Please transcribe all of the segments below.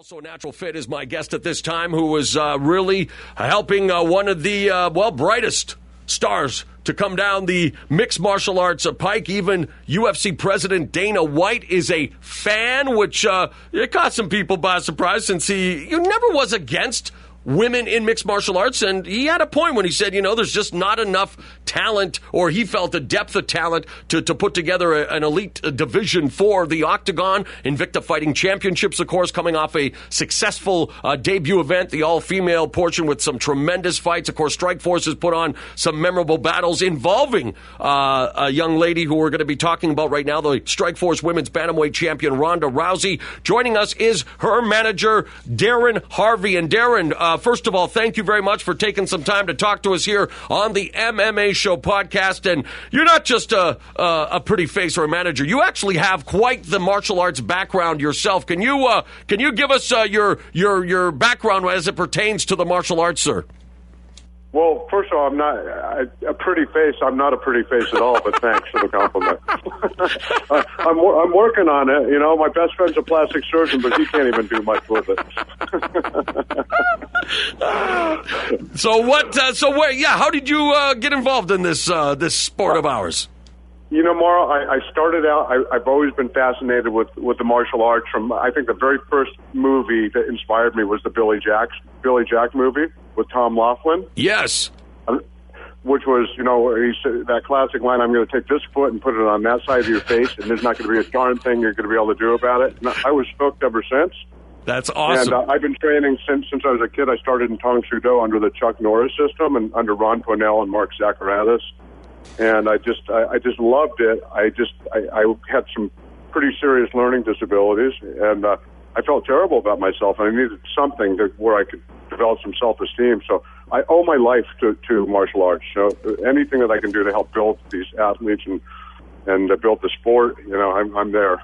Also, a natural fit is my guest at this time, who was really helping one of the, brightest stars to come down the mixed martial arts pike. Even UFC President Dana White is a fan, which it caught some people by surprise, since he never was against women in mixed martial arts, and he had a point when he said, there's just not enough talent, or he felt a depth of talent to put together an elite division for the Octagon. Invicta Fighting Championships, of course, coming off a successful debut event, the all-female portion with some tremendous fights. Of course, Strikeforce has put on some memorable battles involving a young lady who we're going to be talking about right now, the Strikeforce Women's Bantamweight Champion, Ronda Rousey. Joining us is her manager, Darin Harvey. And Darin, first of all, thank you very much for taking some time to talk to us here on the MMA Show podcast. And you're not just a pretty face or a manager. You actually have quite the martial arts background yourself. Can you give us your background as it pertains to the martial arts, sir? Well, first of all, I'm not a pretty face. I'm not a pretty face at all, but thanks for the compliment. I'm working on it. My best friend's a plastic surgeon, but he can't even do much with it. How did you get involved in this sport of ours? Mauro, I started out, I've always been fascinated with the martial arts. From, I think the very first movie that inspired me was the Billy Jack movie with Tom Laughlin. Yes. Which was, he said that classic line, I'm going to take this foot and put it on that side of your face, and there's not going to be a darn thing you're going to be able to do about it. And I was hooked ever since. That's awesome. And I've been training since I was a kid. I started in Tong Soo Do under the Chuck Norris system and under Ron Pownell and Mark Zacharias. And I just loved it. I had some pretty serious learning disabilities, and I felt terrible about myself. And I needed something where I could develop some self-esteem. So I owe my life to martial arts. So anything that I can do to help build these athletes and build the sport, I'm there.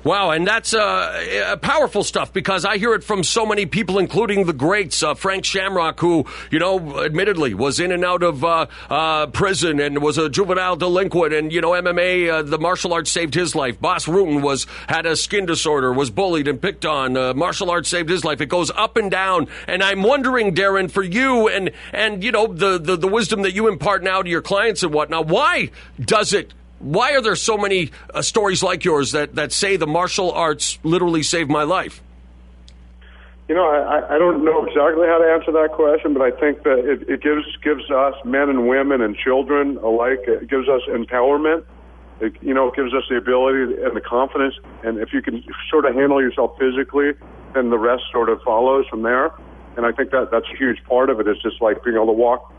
Wow, and that's powerful stuff, because I hear it from so many people, including the greats. Frank Shamrock, who, admittedly was in and out of prison and was a juvenile delinquent. And, MMA, the martial arts saved his life. Bas Rutten had a skin disorder, was bullied and picked on. Martial arts saved his life. It goes up and down. And I'm wondering, Darin, for you and the wisdom that you impart now to your clients and whatnot, why are there so many stories like yours that say the martial arts literally saved my life? I don't know exactly how to answer that question, but I think that it gives us, men and women and children alike, it gives us empowerment. It gives us the ability and the confidence. And if you can sort of handle yourself physically, then the rest sort of follows from there. And I think that's a huge part of it. It's just like being able to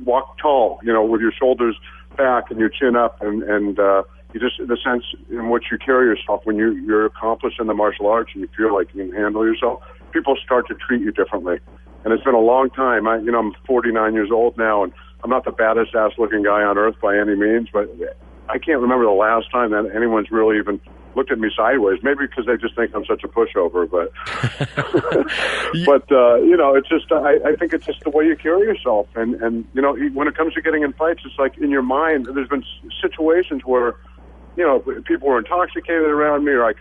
walk tall, with your shoulders back and your chin up, and you just, the sense in which you carry yourself when you're accomplished in the martial arts and you feel like you can handle yourself, people start to treat you differently. And it's been a long time. I'm 49 years old now, and I'm not the baddest ass looking guy on earth by any means, but I can't remember the last time that anyone's really even looked at me sideways. Maybe because they just think I'm such a pushover, but it's just, I think it's just the way you carry yourself. And when it comes to getting in fights, it's like in your mind, there's been situations where, people were intoxicated around me, or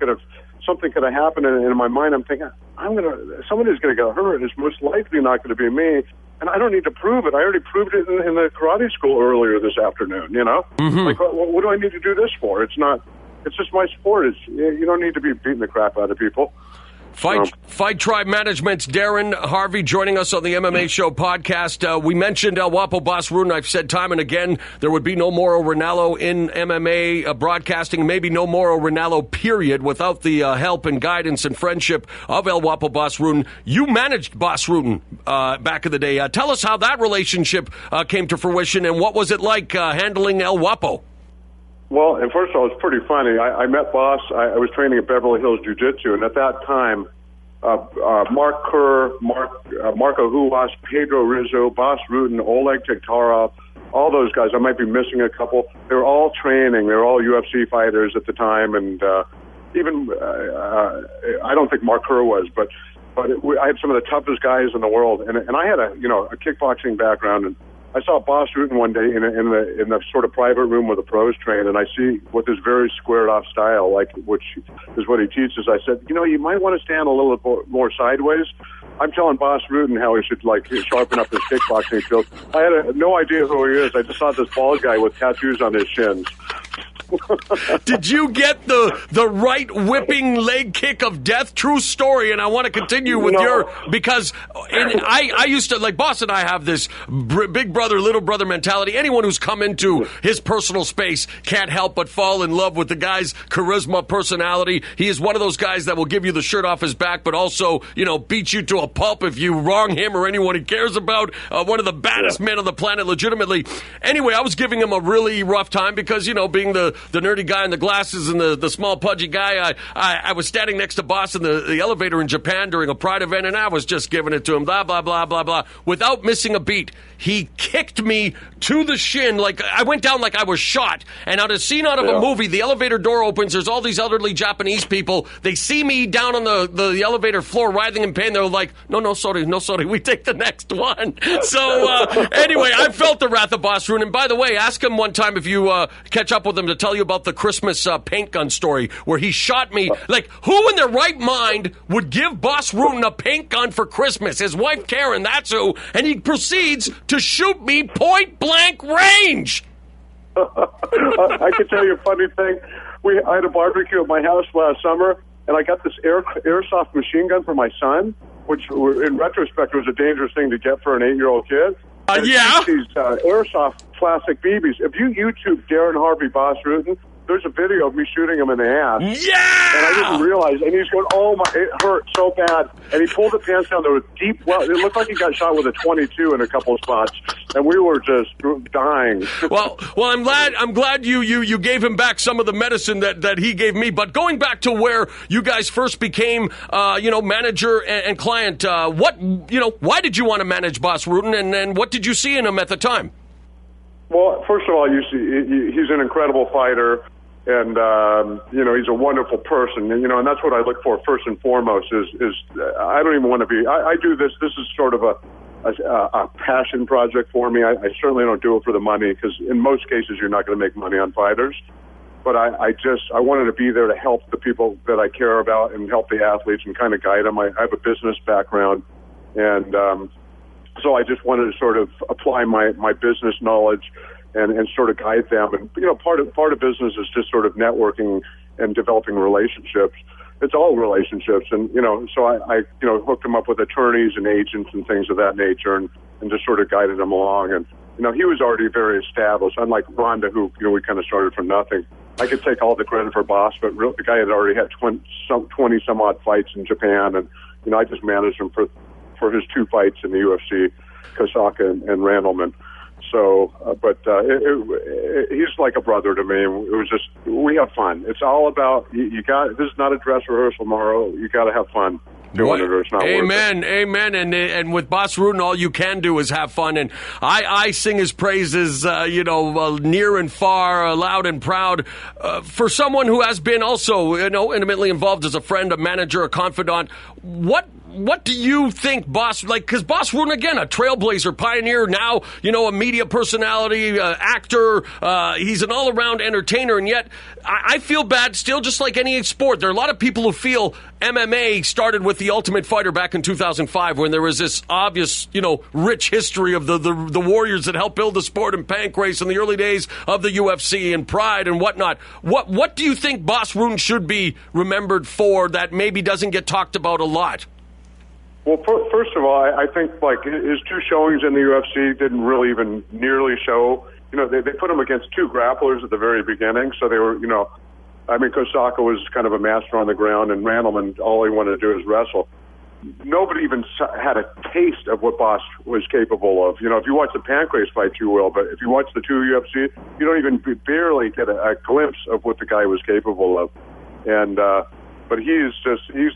something could have happened, and in my mind I'm thinking, somebody's going to get hurt. It's most likely not going to be me, and I don't need to prove it. I already proved it in the karate school earlier this afternoon, Mm-hmm. Like, what do I need to do this for? It's just my sport. You don't need to be beating the crap out of people. Fight Tribe Management's Darin Harvey joining us on the MMA Show podcast. We mentioned El Guapo Bas Rutten. I've said time and again there would be no Mauro Ranallo in MMA broadcasting, maybe no Mauro Ranallo, period, without the help and guidance and friendship of El Guapo Bas Rutten. You managed Bas Rutten back in the day. Tell us how that relationship came to fruition, and what was it like handling El Guapo? Well, and first of all, it's pretty funny. I met Bas. I was training at Beverly Hills Jiu-Jitsu, and at that time, Mark Kerr, Marco Huas, Pedro Rizzo, Bas Rutten, Oleg Tiktarov, all those guys, I might be missing a couple, they were all training. They were all UFC fighters at the time, and even, I don't think Mark Kerr was, but I had some of the toughest guys in the world, and I had a kickboxing background, and I saw Boss Rutan one day in the sort of private room where the pros train, and I see with his very squared off style, like which is what he teaches. I said, you might want to stand a little bit more sideways. I'm telling Boss Rutan how he should sharpen up his kickboxing skills. I had no idea who he is. I just saw this bald guy with tattoos on his shins. Did you get the right whipping leg kick of death? True story, and I want to continue with because I used to, like Boss and I have this big brother, little brother mentality. Anyone who's come into his personal space can't help but fall in love with the guy's charisma, personality. He is one of those guys that will give you the shirt off his back, but also, beat you to a pulp if you wrong him or anyone he cares about. One of the baddest men on the planet, legitimately. Anyway, I was giving him a really rough time because, being the nerdy guy in the glasses and the small pudgy guy, I was standing next to Boss in the elevator in Japan during a Pride event, and I was just giving it to him, blah, blah, blah, blah, blah. Without missing a beat, he kicked me to the shin. Like, I went down like I was shot. And out of scene out of a movie, the elevator door opens, there's all these elderly Japanese people. They see me down on the elevator floor writhing in pain. They're like, no, sorry, we take the next one. So, anyway, I felt the wrath of Boss Rutan. And by the way, ask him one time if you catch up with him to tell you about the Christmas paint gun story where he shot me. Like, who in their right mind would give Boss Rutan a paint gun for Christmas? His wife, Karen, that's who. And he proceeds to shoot me point blank range. I can tell you a funny thing. I had a barbecue at my house last summer, and I got this airsoft machine gun for my son, which in retrospect was a dangerous thing to get for an 8-year-old kid. Yeah. These airsoft plastic BBs. If you YouTube Darin Harvey, Boss Rutan, there's a video of me shooting him in the ass. Yeah! And I didn't realize. And he's going, oh, my, it hurt so bad. And he pulled the pants down. There was deep, it looked like he got shot with a 22 in a couple of spots. And we were just dying. Well, I'm glad you gave him back some of the medicine that he gave me. But going back to where you guys first became, manager and client, why did you want to manage Boss Rutan, and what did you see in him at the time? Well, first of all, you see, he's an incredible fighter. And, he's a wonderful person. And that's what I look for first and foremost is I don't even want to be, I do this. This is sort of a passion project for me. I certainly don't do it for the money because in most cases you're not going to make money on fighters. But I wanted to be there to help the people that I care about and help the athletes and kind of guide them. I have a business background. And so I just wanted to sort of apply my business knowledge and sort of guide them. And, part of business is just sort of networking and developing relationships. It's all relationships. And, so I hooked them up with attorneys and agents and things of that nature and just sort of guided them along. And, he was already very established, unlike Ronda, who, we kind of started from nothing. I could take all the credit for Boss, but the guy had already had 20 some odd fights in Japan. And, I just managed him for his 2 fights in the UFC, Kosaka and Randleman. So, he's like a brother to me. It was just, we have fun. It's all about, this is not a dress rehearsal, Mauro. You got to have fun doing it or it's not Amen, worth it. Amen. And with Boss Rutan, all you can do is have fun. And I sing his praises, near and far, loud and proud. For someone who has been also, intimately involved as a friend, a manager, a confidant, what do you think because Boss Rutan, again, a trailblazer, pioneer, now, a media personality, actor, he's an all-around entertainer, and yet I feel bad still, just like any sport. There are a lot of people who feel MMA started with The Ultimate Fighter back in 2005 when there was this obvious, rich history of the warriors that helped build the sport and pancrase in the early days of the UFC and Pride and whatnot. What do you think Boss Rutan should be remembered for that maybe doesn't get talked about a lot? Well, first of all, I think his 2 showings in the UFC didn't really even nearly show. They put him against 2 grapplers at the very beginning, so they were, Kosaka was kind of a master on the ground, and Randleman, all he wanted to do is wrestle. Nobody even had a taste of what Boss was capable of. If you watch the Pancrase fight, you will, but if you watch the 2 UFC, you don't even barely get a glimpse of what the guy was capable of. And, but he's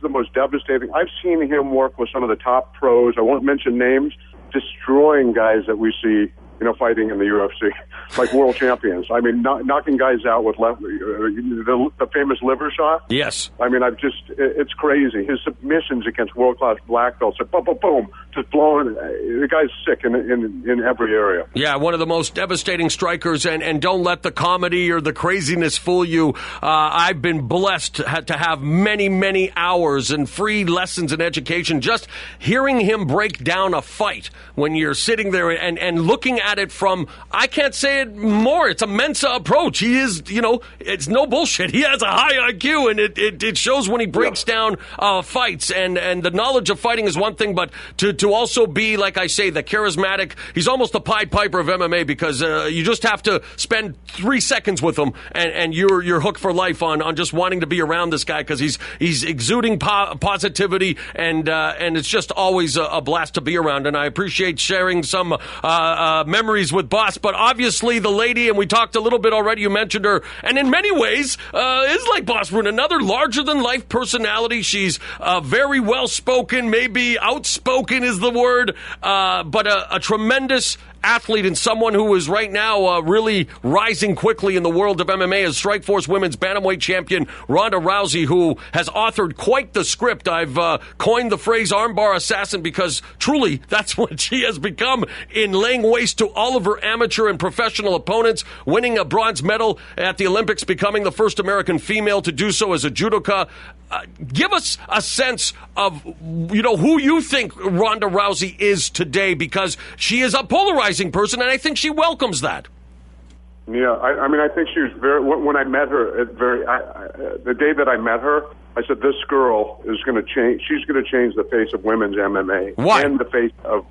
the most devastating. I've seen him work with some of the top pros. I won't mention names, destroying guys that we see fighting in the UFC, like world champions. I mean, knocking guys out with the famous liver shot. Yes. I mean, it's crazy. His submissions against world-class black belts, boom, boom, boom, just blowing. The guy's sick in every area. Yeah, one of the most devastating strikers, and don't let the comedy or the craziness fool you. I've been blessed to have many, many hours and free lessons and education just hearing him break down a fight when you're sitting there and looking at it from, I can't say it more, it's a Mensa approach. He is, it's no bullshit. He has a high IQ, and it shows when he breaks down fights, and the knowledge of fighting is one thing, but to also be, like I say, the charismatic, he's almost the Pied Piper of MMA, because you just have to spend 3 seconds with him, and you're hooked for life on just wanting to be around this guy, because he's exuding positivity, and it's just always a blast to be around, and I appreciate sharing some memories with Boss. But obviously the lady, and we talked a little bit already, you mentioned her, and in many ways is like Boss Rune, another larger-than-life personality. She's very well-spoken, maybe outspoken is the word, but a tremendous athlete and someone who is right now really rising quickly in the world of MMA is Strikeforce Women's Bantamweight Champion Ronda Rousey, who has authored quite the script. I've coined the phrase armbar assassin because truly that's what she has become in laying waste to all of her amateur and professional opponents, winning a bronze medal at the Olympics, becoming the first American female to do so as a judoka. Give us a sense of, who you think Ronda Rousey is today, because she is a polarizing person, and I think she welcomes that. Yeah, I think she was very. When I met her, the day that I met her, I said, "This girl is going to change. She's going to change the face of women's MMA. Why? And the face of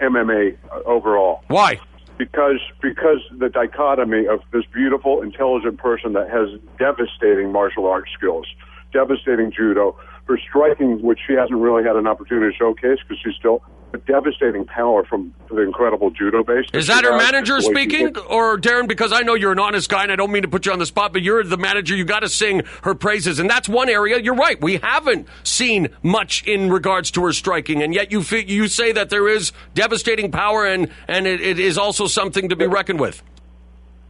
MMA overall. Why? Because the dichotomy of this beautiful, intelligent person that has devastating martial arts skills, devastating judo, her striking, which she hasn't really had an opportunity to showcase because she's still a devastating power from the incredible judo base. Is that her manager speaking, or Darin? Because I know you're an honest guy, and I don't mean to put you on the spot, but you're the manager. You got to sing her praises, and that's one area. You're right. We haven't seen much in regards to her striking, and yet you say that there is devastating power, and it is also something to be reckoned with.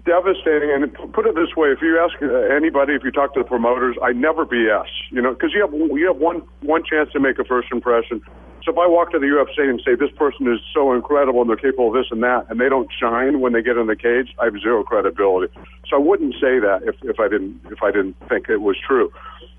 Devastating, and put it this way: if you ask anybody, if you talk to the promoters, I never BS, because you have one chance to make a first impression. So if I walk to the UFC and say this person is so incredible and they're capable of this and that, and they don't shine when they get in the cage, I have zero credibility. So I wouldn't say that if I didn't think it was true.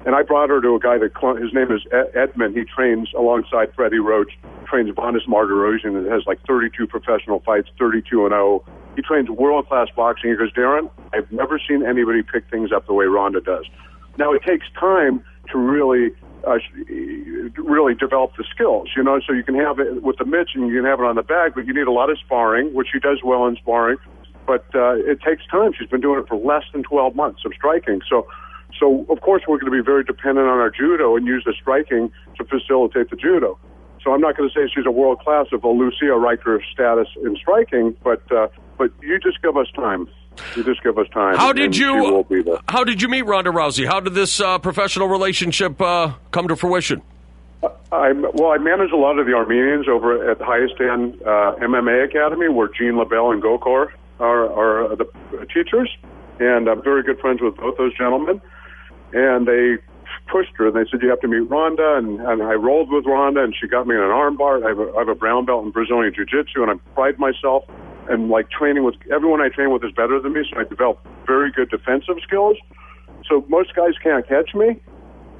And I brought her to a guy his name is Edmund. He trains alongside Freddie Roach, trains Vanes Martirosyan, and has like 32 professional fights, 32-0. He trains world-class boxing. He goes, Darin, I've never seen anybody pick things up the way Ronda does. Now, it takes time to really develop the skills, so you can have it with the mitts and you can have it on the bag, but you need a lot of sparring, which she does well in sparring, but it takes time. She's been doing it for less than 12 months of striking. So of course, we're going to be very dependent on our judo and use the striking to facilitate the judo. So I'm not going to say she's a world class of a Lucia Riker status in striking, but you just give us time. You just give us time. How did you meet Ronda Rousey? How did this professional relationship come to fruition? I manage a lot of the Armenians over at the highest end MMA Academy, where Jean LaBelle and Gokor are the teachers, and I'm very good friends with both those gentlemen. And they pushed her, and they said, you have to meet Ronda, and I rolled with Ronda, and she got me in an armbar. I have a brown belt in Brazilian Jiu-Jitsu, and I pride myself. And like training with everyone I train with is better than me, so I developed very good defensive skills. So most guys can't catch me.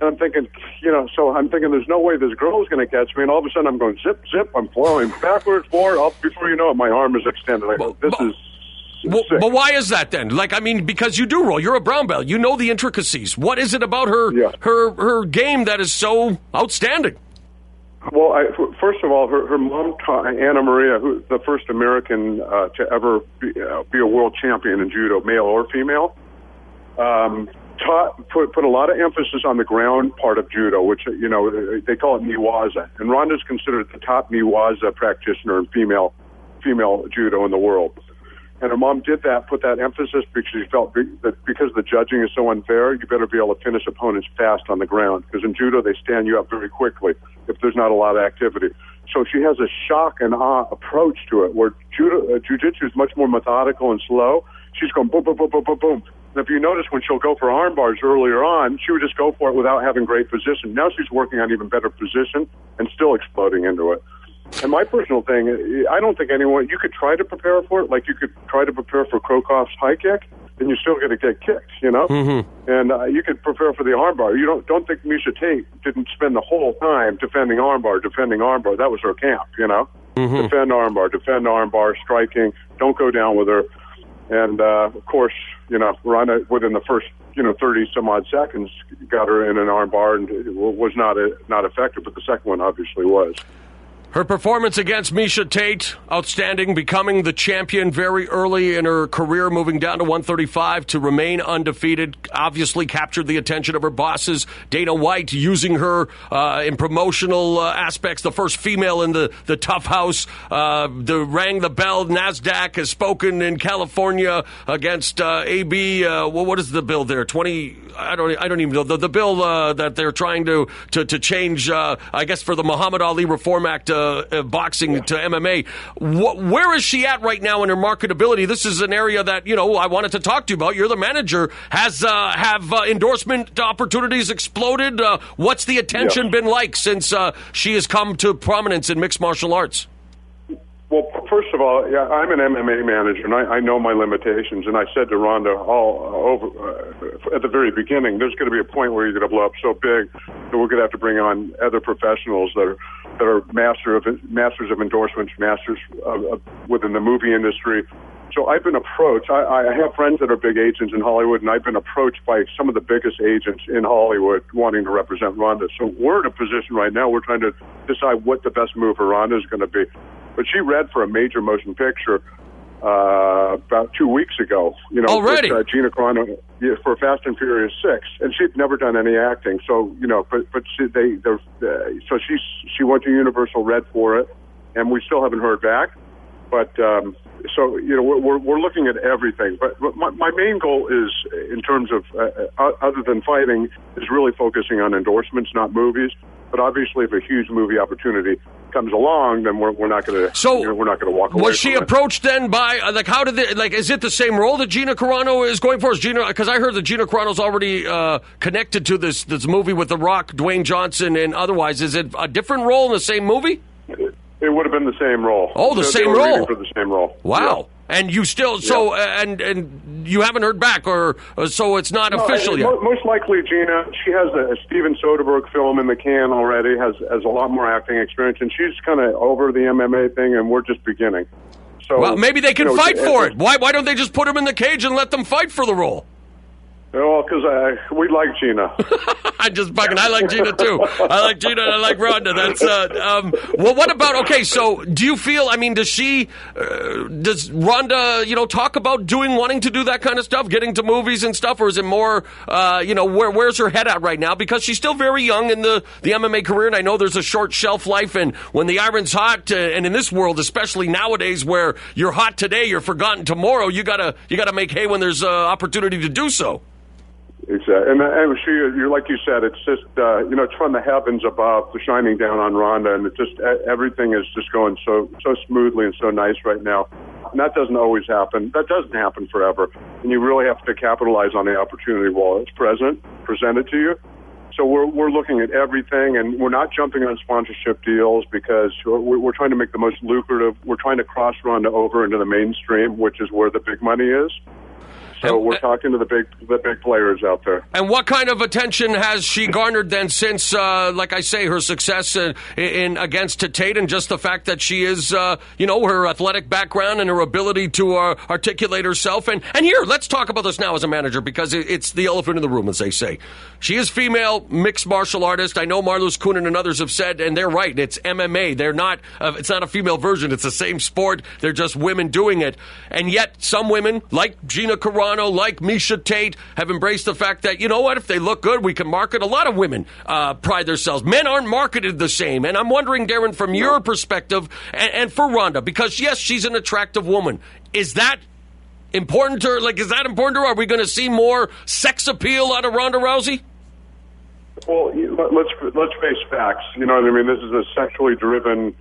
And I'm thinking, there's no way this girl is going to catch me. And all of a sudden I'm going zip, zip. I'm flowing backwards, forward, up. Before you know it, my arm is extended. I go, this is sick. But why is that then? Because you do roll. You're a brown belt. You know the intricacies. What is it about her game that is so outstanding? Well, first of all, her mom taught Anna Maria, who's the first American to ever be a world champion in judo, male or female. Put a lot of emphasis on the ground part of judo, which they call it niwaza, and Ronda's considered the top niwaza practitioner in female judo in the world. And her mom did that, put that emphasis because she felt that because the judging is so unfair, you better be able to finish opponents fast on the ground. Because in judo, they stand you up very quickly if there's not a lot of activity. So she has a shock and awe approach to it, where jiu-jitsu is much more methodical and slow. She's going boom, boom, boom, boom, boom, boom. And if you notice when she'll go for arm bars earlier on, she would just go for it without having great position. Now she's working on even better position and still exploding into it. And my personal thing, I don't think anyone, you could try to prepare for it, like you could try to prepare for Krokoff's high kick, and you're still going to get kicked, you know? Mm-hmm. And you could prepare for the armbar. You don't think Miesha Tate didn't spend the whole time defending armbar. That was her camp, you know? Mm-hmm. Defend armbar, striking, don't go down with her. And, of course, you know, Ronda, within the first, 30-some-odd seconds, got her in an armbar and it was not effective, but the second one obviously was. Her performance against Miesha Tate, outstanding, becoming the champion very early in her career, moving down to 135 to remain undefeated, obviously captured the attention of her bosses. Dana White using her in promotional aspects, the first female in the Tough House, rang the bell. NASDAQ has spoken in California against AB, what is the bill there, 20... I don't even know the bill that they're trying to change. I guess for the Muhammad Ali Reform Act, boxing to MMA. Where is she at right now in her marketability? This is an area that I wanted to talk to you about. You're the manager. Have endorsement opportunities exploded? What's the attention been like since she has come to prominence in mixed martial arts? Well, first of all, I'm an MMA manager, and I know my limitations. And I said to Ronda at the very beginning, there's going to be a point where you're going to blow up so big that we're going to have to bring on other professionals that are masters of endorsements, masters within the movie industry. So I've been approached. I have friends that are big agents in Hollywood, and I've been approached by some of the biggest agents in Hollywood wanting to represent Ronda. So we're in a position right now, we're trying to decide what the best move for Ronda is going to be. But she read for a major motion picture about 2 weeks ago. Already? With, Gina Carano for Fast and Furious 6, and she'd never done any acting. So so she went to Universal, read for it, and we still haven't heard back. But we're looking at everything. But my main goal is, in terms of other than fighting, is really focusing on endorsements, not movies. But obviously, if a huge movie opportunity comes along, then we're not going to walk away. Was she approached then by how did they is it the same role that Gina Carano is going for? Is Gina, because I heard that Gina Carano's already connected to this movie with The Rock, Dwayne Johnson, and otherwise. Is it a different role in the same movie? It would have been the same role. Oh, the same role. For the same role. Wow. Yeah. And you still and you haven't heard back, or so it's not official yet. Most likely, Gina. She has a Steven Soderbergh film in the can already. Has a lot more acting experience, and she's kind of over the MMA thing, and we're just beginning. So, well, maybe they can fight for it. Why don't they just put them in the cage and let them fight for the role? Well, because we like Gina. I'm just bugging. I like Gina too. I like Gina and I like Ronda. That's well. What about? Okay, so do you feel? I mean, does Ronda, talk about wanting to do that kind of stuff, getting to movies and stuff, or is it more, where's her head at right now? Because she's still very young in the MMA career, and I know there's a short shelf life, and when the iron's hot, and in this world, especially nowadays, where you're hot today, you're forgotten tomorrow. You gotta make hay when there's opportunity to do so. Exactly, and she, like you said, it's just it's from the heavens above, shining down on Ronda, and it just everything is just going so smoothly and so nice right now. And that doesn't always happen. That doesn't happen forever, and you really have to capitalize on the opportunity while it's presented to you. So we're looking at everything, and we're not jumping on sponsorship deals because we're trying to make the most lucrative. We're trying to cross Ronda over into the mainstream, which is where the big money is. So we're talking to the big players out there. And what kind of attention has she garnered then since, like I say, her success in against Tate, and just the fact that she is, her athletic background and her ability to articulate herself? And here, let's talk about this now as a manager, because it's the elephant in the room, as they say. She is female, mixed martial artist. I know Marloes Kunin and others have said, and they're right, it's MMA. They're not. It's not a female version. It's the same sport. They're just women doing it. And yet, some women, like Gina Carano, like Miesha Tate, have embraced the fact that, if they look good, we can market. A lot of women pride themselves. Men aren't marketed the same. And I'm wondering, Darin, from your perspective, and for Ronda, because, yes, she's an attractive woman, is that important to her? Like, is that important to her? Are we going to see more sex appeal out of Ronda Rousey? Well, let's face facts. You know what I mean? This is a sexually driven,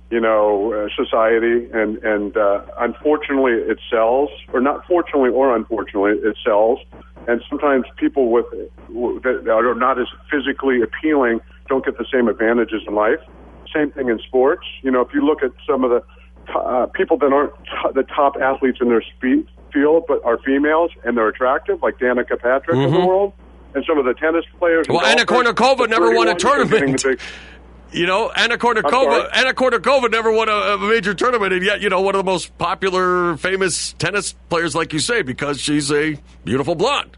society, and unfortunately, it sells, or not fortunately or unfortunately, it sells. And sometimes people that are not as physically appealing don't get the same advantages in life. Same thing in sports. If you look at some of the people that aren't the top athletes in their field, but are females and they're attractive, like Danica Patrick of the world, and some of the tennis players. Well, Anna Kournikova never won a tournament. Anna Kournikova never won a major tournament, and yet, one of the most popular, famous tennis players, like you say, because she's a beautiful blonde.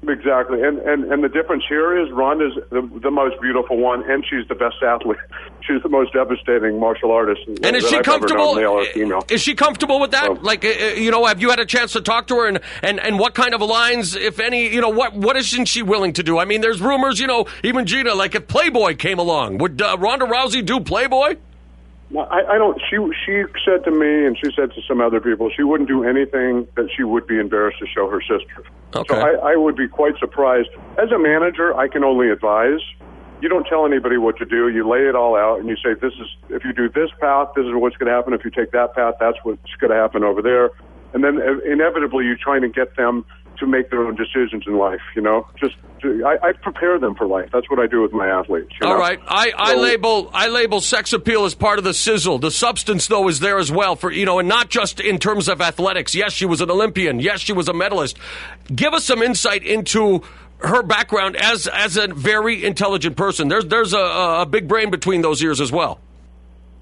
Exactly, and the difference here is Ronda's the most beautiful one, and she's the best athlete. She's the most devastating martial artist. And is she comfortable? Male or female. Is she comfortable with that? Have you had a chance to talk to her, and what kind of lines, if any, what isn't she willing to do? I mean, there's rumors, even Gina, like if Playboy came along, would Ronda Rousey do Playboy? Well, I don't. She said to me, and she said to some other people, she wouldn't do anything that she would be embarrassed to show her sister. Okay. So I would be quite surprised. As a manager, I can only advise. You don't tell anybody what to do. You lay it all out, and you say, if you do this path, this is what's going to happen. If you take that path, that's what's going to happen over there. And then inevitably, you're trying to get them to make their own decisions in life. I prepare them for life. That's what I do with my athletes. All right, I label sex appeal as part of the sizzle. The substance, though, is there as well for and not just in terms of athletics. Yes, she was an Olympian. Yes, she was a medalist. Give us some insight into her background as a very intelligent person. There's a big brain between those ears as well.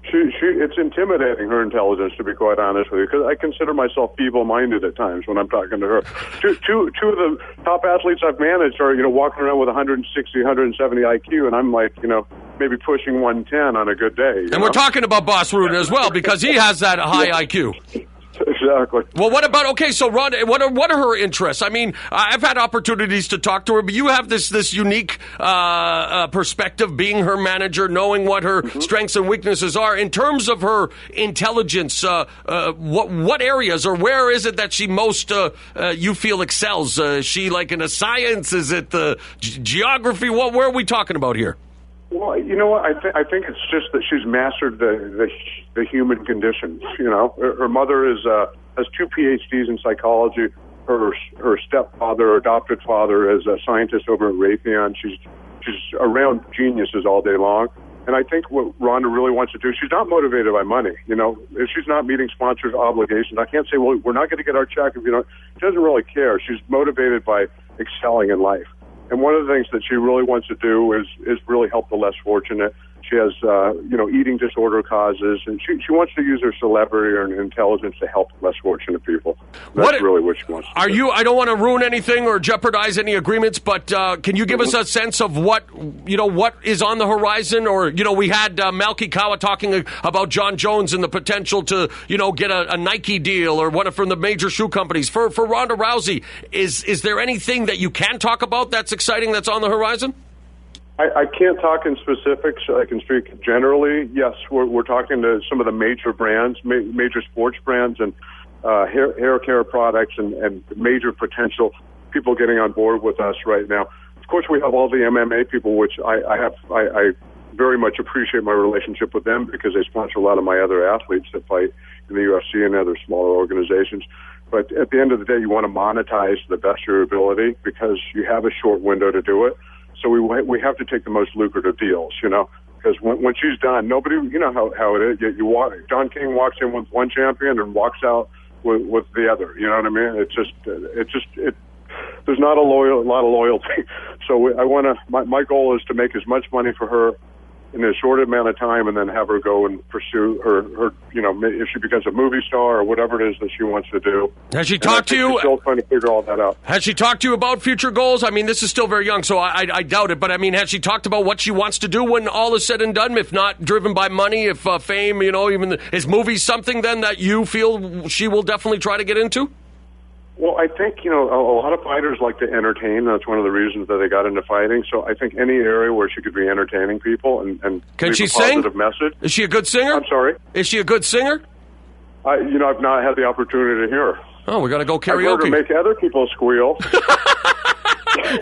It's intimidating, her intelligence, to be quite honest with you, because I consider myself feeble-minded at times when I'm talking to her. Two of the top athletes I've managed are, walking around with 160, 170 IQ, and I'm like, maybe pushing 110 on a good day. And we're talking about Boss Ruud as well, because he has that high IQ. Exactly. Well, what about, so Ronda, what are her interests? I mean, I've had opportunities to talk to her, but you have this unique perspective, being her manager, knowing what her strengths and weaknesses are. In terms of her intelligence, what areas or where is it that she most, you feel, excels? Is she like in a science? Is it the geography? Where are we talking about here? Well, you know what? I think it's just that she's mastered the human condition. Her mother has 2 PhDs in psychology. Her stepfather, or adopted father, is a scientist over at Raytheon. She's around geniuses all day long. And I think what Ronda really wants to do, she's not motivated by money. If she's not meeting sponsors' obligations, I can't say, well, we're not going to get our check if you don't. She doesn't really care. She's motivated by excelling in life. And one of the things that she really wants to do is really help the less fortunate. She has, eating disorder causes, and she wants to use her celebrity or intelligence to help less fortunate people. That's really what she wants to do. I don't want to ruin anything or jeopardize any agreements, but can you give us a sense of what is on the horizon? Or, we had Malky Kawa talking about John Jones and the potential to, get a Nike deal or one from the major shoe companies. For Ronda Rousey, is there anything that you can talk about that's exciting that's on the horizon? I can't talk in specifics. I can speak generally. Yes, we're talking to some of the major brands, major sports brands, and hair care products, and major potential people getting on board with us right now. Of course, we have all the MMA people, which I very much appreciate my relationship with them, because they sponsor a lot of my other athletes that fight in the UFC and other smaller organizations. But at the end of the day, you want to monetize the best of your ability, because you have a short window to do it. So we have to take the most lucrative deals, because when she's done, nobody, how it is. You walk, Don King walks in with one champion and walks out with the other. You know what I mean? There's not a lot of loyalty. So my goal is to make as much money for her in a short amount of time, and then have her go and pursue her if she becomes a movie star or whatever it is that she wants to do. Has she talked to you? She's still trying to figure all that out. Has she talked to you about future goals? I mean, this is still very young, so I doubt it. But I mean, has she talked about what she wants to do when all is said and done? If not driven by money, if fame, is movies something then that you feel she will definitely try to get into? Well, I think, a lot of fighters like to entertain. That's one of the reasons that they got into fighting. So I think any area where she could be entertaining people and can leave she a sing? Positive message. Is she a good singer? I'm sorry? Is she a good singer? I've not had the opportunity to hear her. Oh, we got to go karaoke. I've heard her make other people squeal.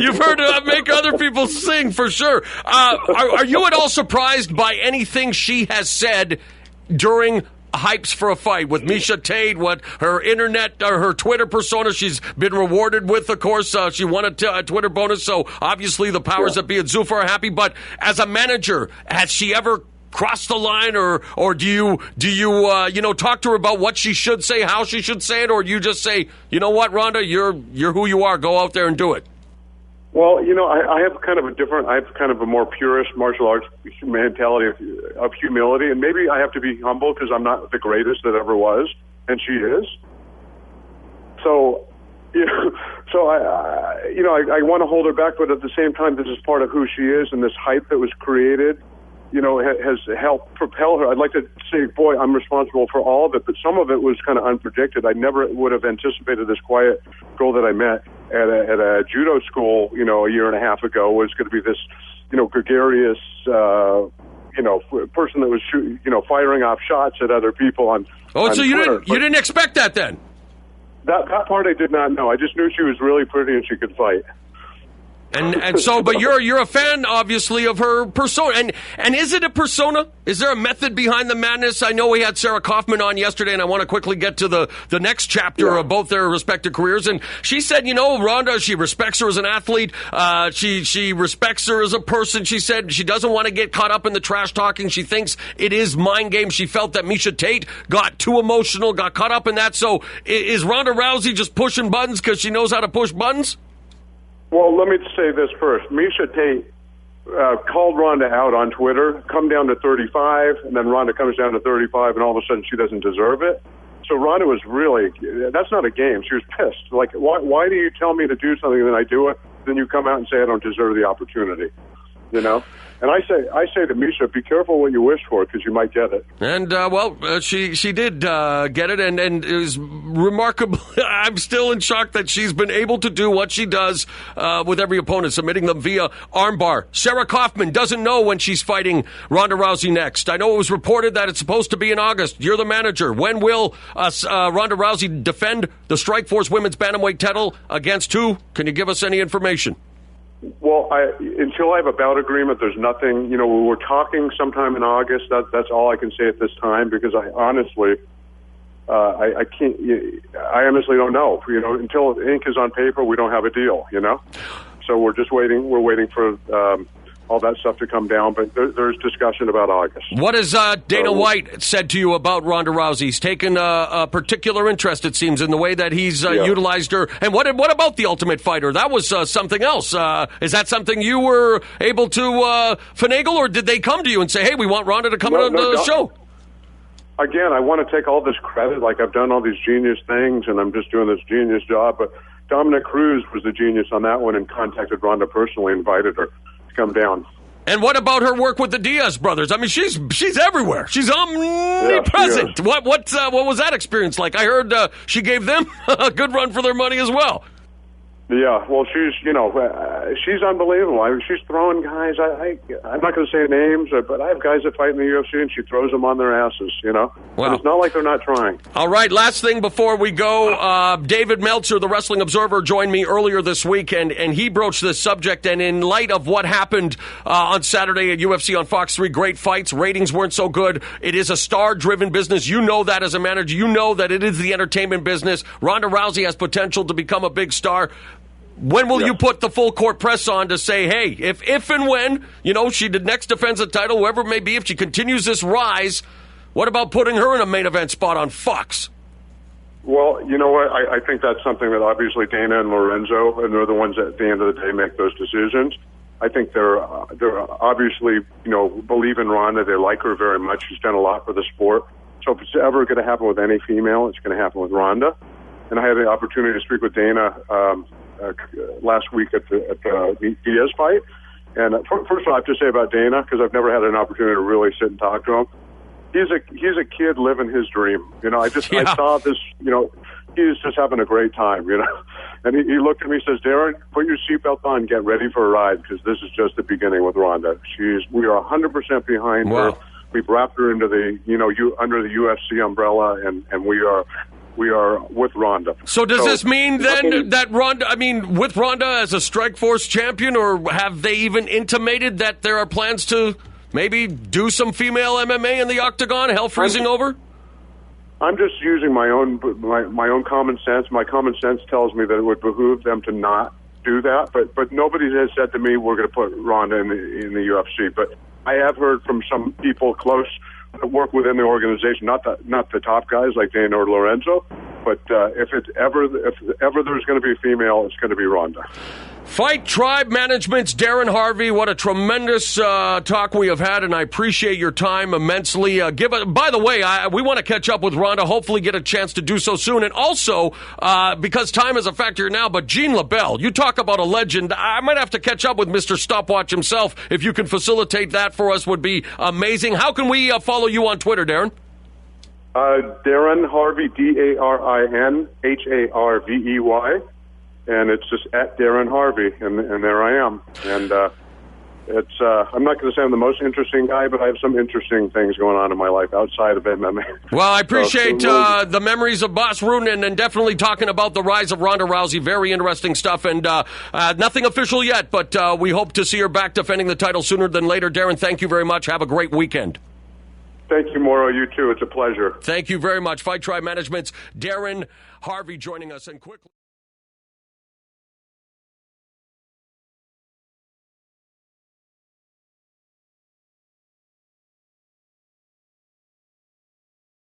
You've heard her make other people sing, for sure. Are you at all surprised by anything she has said during hypes for a fight with Miesha Tate, what her internet or her Twitter persona she's been rewarded with? Of course, she won a Twitter bonus, so obviously the powers that be at Zuffa are happy. But as a manager, has she ever crossed the line, or do you talk to her about what she should say, how she should say it, or you just say, you know what, Ronda, you're who you are, go out there and do it? Well, I have kind of a more purist martial arts mentality of humility, and maybe I have to be humble because I'm not the greatest that ever was, and she is. So, I want to hold her back, but at the same time, this is part of who she is, and this hype that was created, has helped propel her. I'd like to say, boy, I'm responsible for all of it, but some of it was kind of unpredicted. I never would have anticipated this quiet girl that I met at a judo school, a year and a half ago, was going to be this, gregarious, person that was firing off shots at other people on. Oh, on so Twitter. you didn't expect that then? That part I did not know. I just knew she was really pretty and she could fight. And so, but you're a fan, obviously, of her persona. And is it a persona? Is there a method behind the madness? I know we had Sarah Kaufman on yesterday, and I want to quickly get to the next chapter of both their respective careers. And she said, Ronda, she respects her as an athlete. She respects her as a person. She said she doesn't want to get caught up in the trash talking. She thinks it is mind games. She felt that Miesha Tate got too emotional, got caught up in that. So is Ronda Rousey just pushing buttons because she knows how to push buttons? Well, let me say this first. Miesha Tate called Ronda out on Twitter, come down to 35, and then Ronda comes down to 35, and all of a sudden she doesn't deserve it. So Ronda was really, that's not a game. She was pissed. Like, why do you tell me to do something and then I do it, then you come out and say I don't deserve the opportunity, And I say to Miesha, be careful what you wish for because you might get it. And, she did get it, and it was remarkable. I'm still in shock that she's been able to do what she does with every opponent, submitting them via armbar. Sarah Kaufman doesn't know when she's fighting Ronda Rousey next. I know it was reported that it's supposed to be in August. You're the manager. When will Ronda Rousey defend the Strikeforce women's bantamweight title against who? Can you give us any information? Well, until I have a bout agreement, there's nothing. We're talking sometime in August. That's all I can say at this time because I honestly, I can't. I honestly don't know. Until ink is on paper, we don't have a deal. So we're just waiting. We're waiting for all that stuff to come down. But there's discussion about August. What has Dana White said to you about Ronda Rousey? He's taken a particular interest, it seems, in the way that he's utilized her. And what about the Ultimate Fighter? That was something else. Is that something you were able to finagle, or did they come to you and say, hey, we want Ronda to come on the show? Again, I want to take all this credit, like I've done all these genius things, and I'm just doing this genius job. But Dominic Cruz was the genius on that one and contacted Ronda personally, invited her to come down. And what about her work with the Diaz brothers? I mean, she's everywhere. She's omnipresent. Yeah, what was that experience like? I heard she gave them a good run for their money as well. Yeah, well, she's unbelievable. She's throwing guys. I'm not going to say names, but I have guys that fight in the UFC, and she throws them on their asses. Wow. And it's not like they're not trying. All right, last thing before we go, David Meltzer, the Wrestling Observer, joined me earlier this week, and he broached this subject. And in light of what happened on Saturday at UFC on Fox 3, great fights, ratings weren't so good. It is a star-driven business. You know that as a manager. You know that it is the entertainment business. Ronda Rousey has potential to become a big star. When will you put the full court press on to say, hey, if and when, she did next defends the title, whoever it may be, if she continues this rise, what about putting her in a main event spot on Fox? Well, you know what? I think that's something that obviously Dana and Lorenzo, and they're the ones that at the end of the day make those decisions. I think they're obviously, believe in Ronda. They like her very much. She's done a lot for the sport. So if it's ever going to happen with any female, it's going to happen with Ronda. And I had the opportunity to speak with Dana last week at the Diaz fight. And first of all, I have to say about Dana, because I've never had an opportunity to really sit and talk to him. He's a kid living his dream. I saw this. He's just having a great time. And he looked at me and says, Darin, put your seatbelt on, get ready for a ride, because this is just the beginning with Ronda. We are 100% behind her. We've wrapped her into the under the UFC umbrella, and we are we are with Ronda. So does this mean then that Ronda, with Ronda as a Strikeforce champion, or have they even intimated that there are plans to maybe do some female MMA in the octagon, hell freezing over? I'm just using my own common sense. My common sense tells me that it would behoove them to not do that, but nobody has said to me we're going to put Ronda in the UFC. But I have heard from some people close that work within the organization, not the top guys like Darin or Lorenzo, but if ever there's going to be a female, it's going to be Ronda. Fight Tribe Management's Darin Harvey. What a tremendous talk we have had, and I appreciate your time immensely. By the way, we want to catch up with Ronda, hopefully get a chance to do so soon. And also, because time is a factor now, but Gene LaBelle, you talk about a legend. I might have to catch up with Mr. Stopwatch himself. If you can facilitate that for us, would be amazing. How can we follow you on Twitter, Darin? Darin Harvey, DarinHarvey. And it's just at Darin Harvey, and there I am. And I'm not going to say I'm the most interesting guy, but I have some interesting things going on in my life outside of MMA. Well, I appreciate the memories of Boss Rudin and definitely talking about the rise of Ronda Rousey. Very interesting stuff, and nothing official yet, but we hope to see her back defending the title sooner than later. Darin, thank you very much. Have a great weekend. Thank you, Mauro. You too. It's a pleasure. Thank you very much. Fight Tribe Management's Darin Harvey joining us. And quickly.